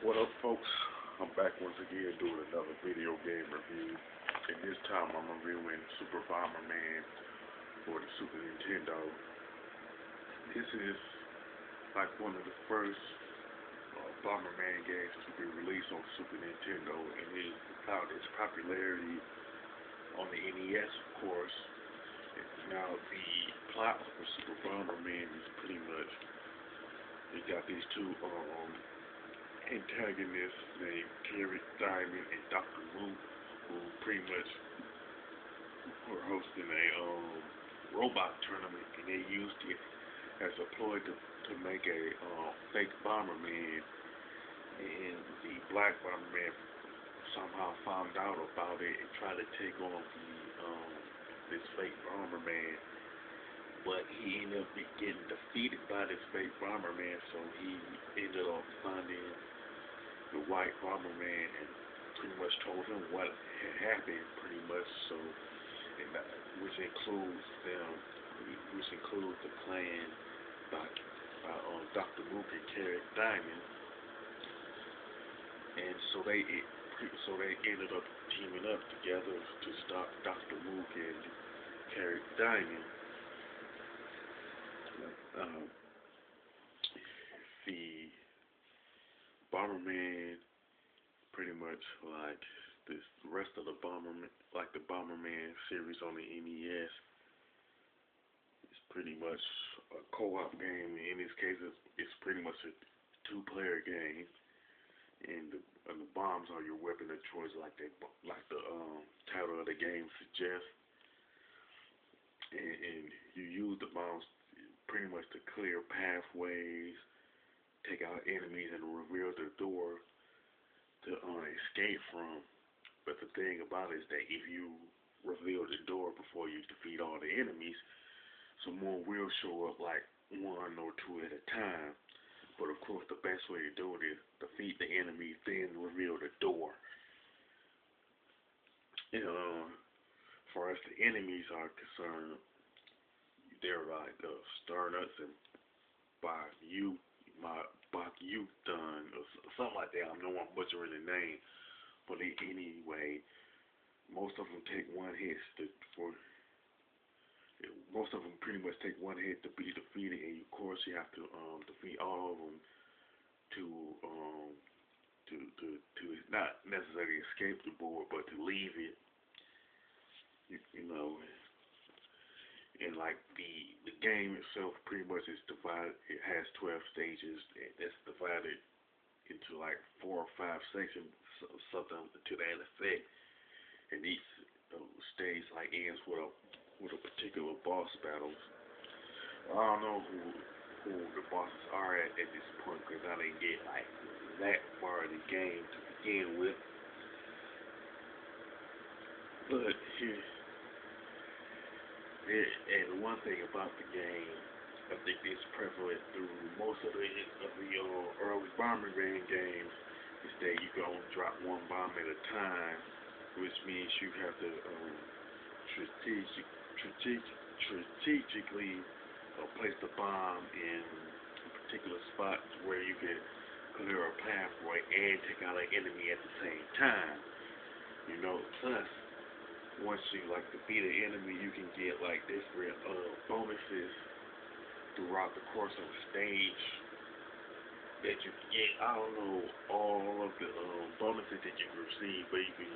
What up, folks? I'm back once again doing another video game review. And this time I'm reviewing Super Bomberman for the Super Nintendo. This is like one of the first Bomberman games to be released on Super Nintendo, and it found its popularity on the NES, of course. Now, the plot for Super Bomberman is pretty much, you got these two antagonists named Carrot Diamond and Dr. Luke, who pretty much were hosting a robot tournament, and they used it as a ploy to make a fake Bomberman, and the black Bomberman somehow found out about it and tried to take on this fake Bomberman, but he ended up getting defeated by this fake Bomberman, so he ended up finding the white Bomberman and pretty much told him what had happened, pretty much, so, and which includes the plan by Dr. Luke and Carrot Diamond, and so they ended up teaming up together to stop Dr. Luke and Carrot Diamond. The Bomberman, pretty much like the rest of the Bomberman, like the Bomberman series on the NES, it's pretty much a co-op game. In this case, it's pretty much a two-player game, and the bombs are your weapon of choice, like the title of the game suggests. And you use the bombs pretty much to clear pathways, take out enemies, and reveal the door to escape from. But the thing about it is that if you reveal the door before you defeat all the enemies, some more will show up, like one or two at a time. But of course, the best way to do it is defeat the enemy, then reveal the door. And far as the enemies are concerned, they're like Starnuts and Bach Youth Done, or something like that. I know I'm butchering the name, but anyway, most of them take one hit most of them pretty much take one hit to be defeated, and of course you have to defeat all of them to not necessarily escape the board, but to leave it. You know, and like the game itself pretty much is divided. It has 12 stages, and it's divided into like 4 or 5 sections, something to that effect. And each stage like ends with a particular boss battle. I don't know who the bosses are at this point, because I didn't get like that far in the game to begin with. But and one thing about the game, I think it's prevalent through most of the early Bomberman games, is that you can only drop one bomb at a time, which means you have to strategically place the bomb in particular spots where you can clear a pathway and take out an enemy at the same time. You know, plus, once you like defeat an enemy, you can get like different bonuses throughout the course of the stage that you can get. I don't know all of the bonuses that you can receive, but you can,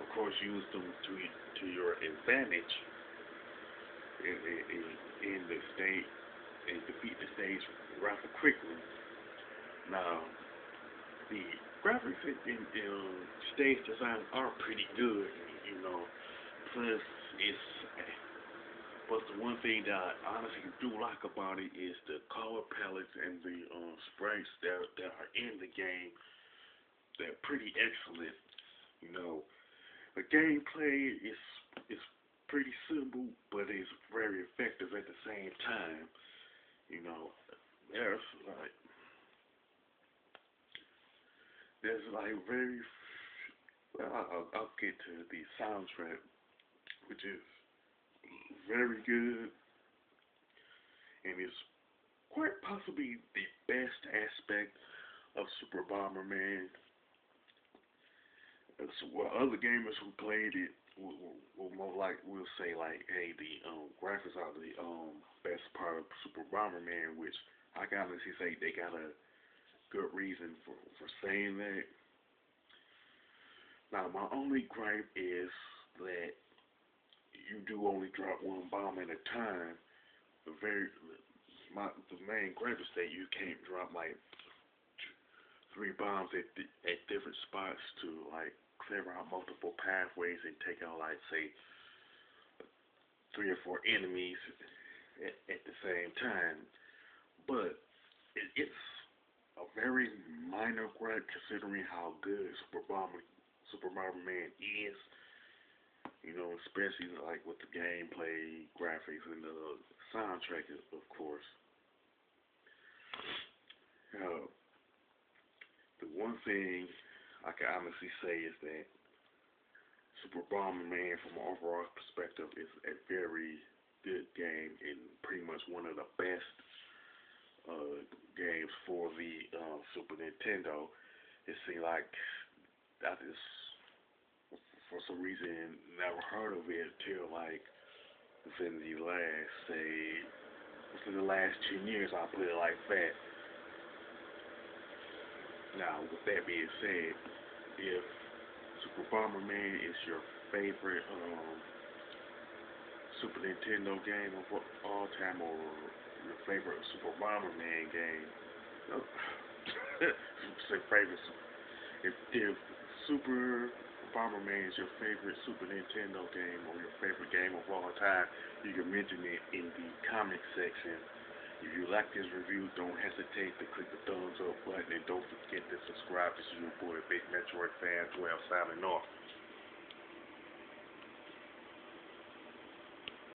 of course, use them to your advantage in the stage and defeat the stage rather quickly. Now, the graphics in stage design are pretty good, you know. Plus, but the one thing that I honestly do like about it is the color palettes and the sprites that are in the game. They're pretty excellent. You know, the gameplay is pretty simple, but it's very effective at the same time. You know, there's like very. Well, I'll get to the soundtrack, which is very good, and it's quite possibly the best aspect of Super Bomberman. Well, other gamers who played it will more like will say like, hey, the graphics are the best part of Super Bomberman, which I can honestly say they got a good reason for saying that. Now, my only gripe is that you do only drop one bomb at a time. The very the main gripe is that you can't drop like three bombs at different spots to like clear out multiple pathways and take out like say three or four enemies at the same time. But it's a very minor gripe considering how good Super Bomberman is. You know, especially like with the gameplay, graphics, and the soundtrack, of course. Uh, the one thing I can honestly say is that Super Bomberman, from an overall perspective, is a very good game and pretty much one of the best uh, games for the Super Nintendo. It seemed like I just, for some reason, never heard of it till like within the last, say, within the last 10 years, I'll put it like that. Now, with that being said, if Super Bomberman is your favorite Super Nintendo game of all time, or your favorite Super Bomberman game, no, say favorite. If Super Bomberman is your favorite Super Nintendo game or your favorite game of all time, you can mention it in the comment section. If you like this review, don't hesitate to click the thumbs up button and don't forget to subscribe. This is your boy, Big Metroid Fan 12, signing off.